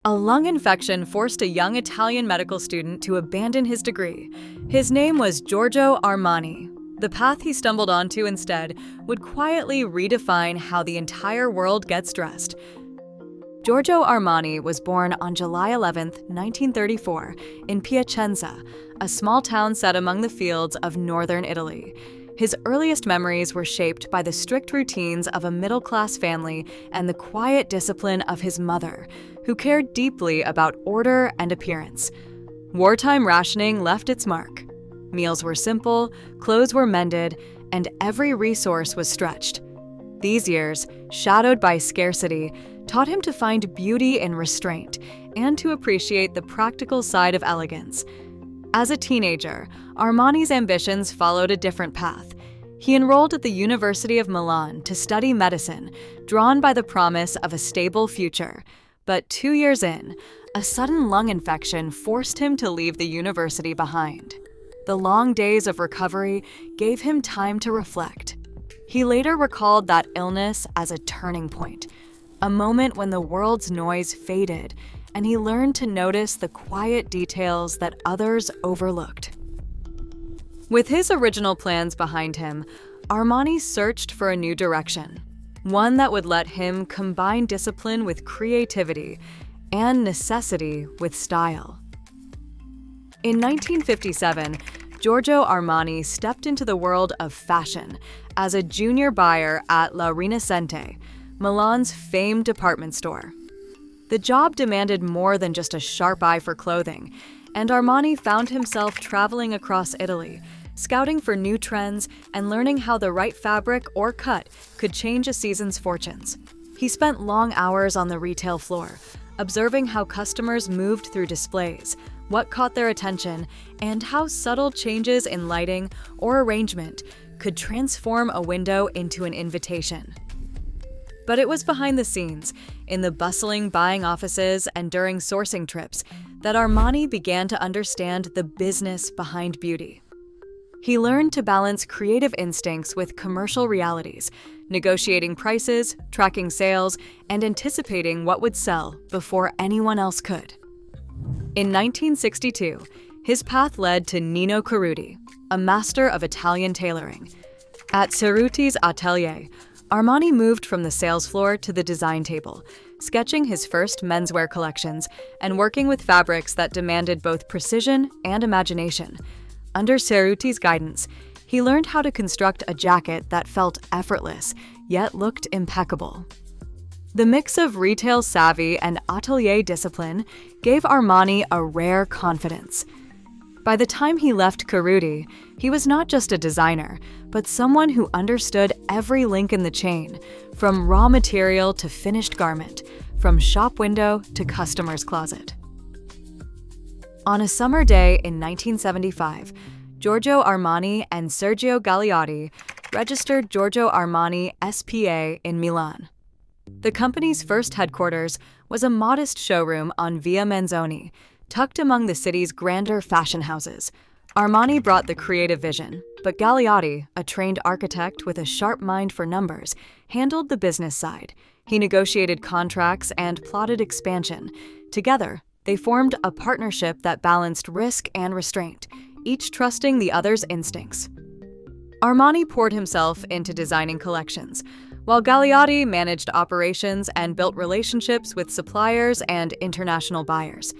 A lung infection forced a young Italian medical student to abandon his degree. His name was Giorgio Armani. The path he stumbled onto instead would quietly redefine how the entire world gets dressed. Giorgio Armani was born on July 11, 1934, in Piacenza, a small town set among the fields of northern Italy. His earliest memories were shaped by the strict routines of a middle-class family and the quiet discipline of his mother, who cared deeply about order and appearance. Wartime rationing left its mark. Meals were simple, clothes were mended, and every resource was stretched. These years, shadowed by scarcity, taught him to find beauty in restraint and to appreciate the practical side of elegance. As a teenager, Armani's ambitions followed a different path. He enrolled at the University of Milan to study medicine, drawn by the promise of a stable future. But 2 years in, a sudden lung infection forced him to leave the university behind. The long days of recovery gave him time to reflect. He later recalled that illness as a turning point, a moment when the world's noise faded and he learned to notice the quiet details that others overlooked. With his original plans behind him, Armani searched for a new direction, one that would let him combine discipline with creativity and necessity with style. In 1957, Giorgio Armani stepped into the world of fashion as a junior buyer at La Rinascente, Milan's famed department store. The job demanded more than just a sharp eye for clothing, and Armani found himself traveling across Italy, scouting for new trends and learning how the right fabric or cut could change a season's fortunes. He spent long hours on the retail floor, observing how customers moved through displays, what caught their attention, and how subtle changes in lighting or arrangement could transform a window into an invitation. But it was behind the scenes, in the bustling buying offices and during sourcing trips, that Armani began to understand the business behind beauty. He learned to balance creative instincts with commercial realities, negotiating prices, tracking sales, and anticipating what would sell before anyone else could. In 1962, his path led to Nino Cerruti, a master of Italian tailoring. At Cerruti's atelier, Armani moved from the sales floor to the design table, sketching his first menswear collections and working with fabrics that demanded both precision and imagination. Under Cerruti's guidance, he learned how to construct a jacket that felt effortless, yet looked impeccable. The mix of retail savvy and atelier discipline gave Armani a rare confidence. By the time he left Cerruti, he was not just a designer, but someone who understood every link in the chain, from raw material to finished garment, from shop window to customer's closet. On a summer day in 1975, Giorgio Armani and Sergio Gagliotti registered Giorgio Armani S.p.A. in Milan. The company's first headquarters was a modest showroom on Via Manzoni, tucked among the city's grander fashion houses. Armani brought the creative vision, but Gagliotti, a trained architect with a sharp mind for numbers, handled the business side. He negotiated contracts and plotted expansion. Together, they formed a partnership that balanced risk and restraint, each trusting the other's instincts. Armani poured himself into designing collections, while Gagliotti managed operations and built relationships with suppliers and international buyers.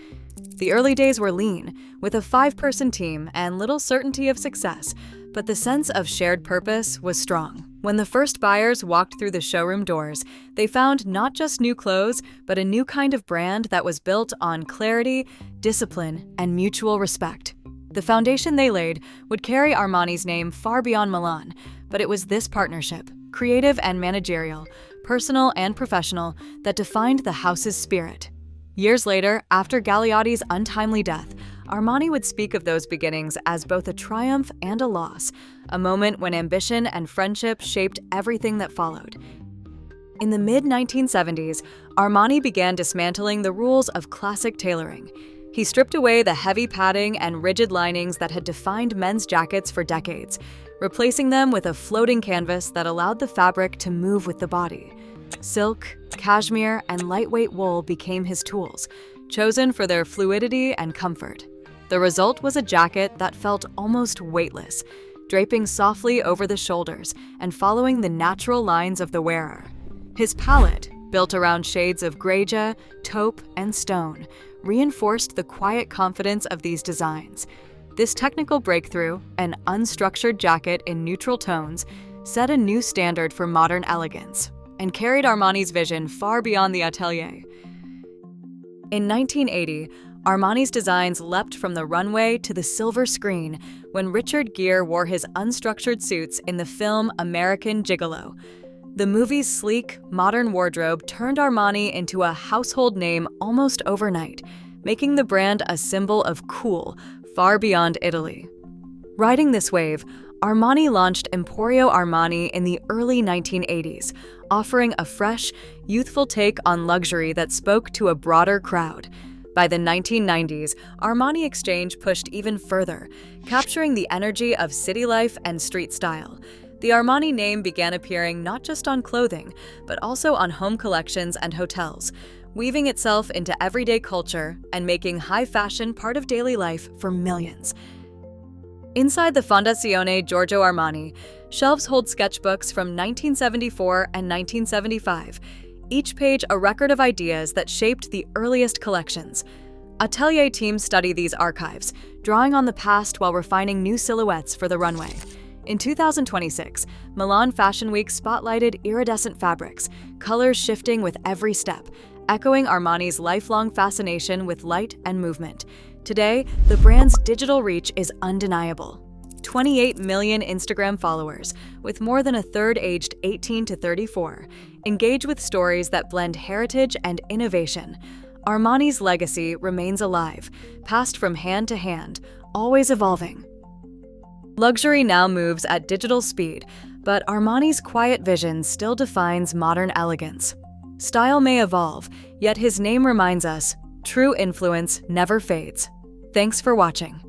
The early days were lean, with a 5-person team and little certainty of success, but the sense of shared purpose was strong. When the first buyers walked through the showroom doors, they found not just new clothes, but a new kind of brand that was built on clarity, discipline, and mutual respect. The foundation they laid would carry Armani's name far beyond Milan, but it was this partnership, creative and managerial, personal and professional, that defined the house's spirit. Years later, after Gagliotti's untimely death, Armani would speak of those beginnings as both a triumph and a loss, a moment when ambition and friendship shaped everything that followed. In the mid-1970s, Armani began dismantling the rules of classic tailoring. He stripped away the heavy padding and rigid linings that had defined men's jackets for decades, replacing them with a floating canvas that allowed the fabric to move with the body. Silk, cashmere, and lightweight wool became his tools, chosen for their fluidity and comfort. The result was a jacket that felt almost weightless, draping softly over the shoulders and following the natural lines of the wearer. His palette, built around shades of greige, taupe, and stone, reinforced the quiet confidence of these designs. This technical breakthrough, an unstructured jacket in neutral tones, set a new standard for modern elegance and carried Armani's vision far beyond the atelier. In 1980, Armani's designs leapt from the runway to the silver screen when Richard Gere wore his unstructured suits in the film American Gigolo. The movie's sleek, modern wardrobe turned Armani into a household name almost overnight, making the brand a symbol of cool, far beyond Italy. Riding this wave, Armani launched Emporio Armani in the early 1980s, offering a fresh, youthful take on luxury that spoke to a broader crowd. By the 1990s, Armani Exchange pushed even further, capturing the energy of city life and street style. The Armani name began appearing not just on clothing, but also on home collections and hotels, weaving itself into everyday culture and making high fashion part of daily life for millions. Inside the Fondazione Giorgio Armani, shelves hold sketchbooks from 1974 and 1975, each page a record of ideas that shaped the earliest collections. Atelier teams study these archives, drawing on the past while refining new silhouettes for the runway. In 2026, Milan Fashion Week spotlighted iridescent fabrics, colors shifting with every step, echoing Armani's lifelong fascination with light and movement. Today, the brand's digital reach is undeniable. 28 million Instagram followers, with more than a third aged 18 to 34, engage with stories that blend heritage and innovation. Armani's legacy remains alive, passed from hand to hand, always evolving. Luxury now moves at digital speed, but Armani's quiet vision still defines modern elegance. Style may evolve, yet his name reminds us, true influence never fades. Thanks for watching.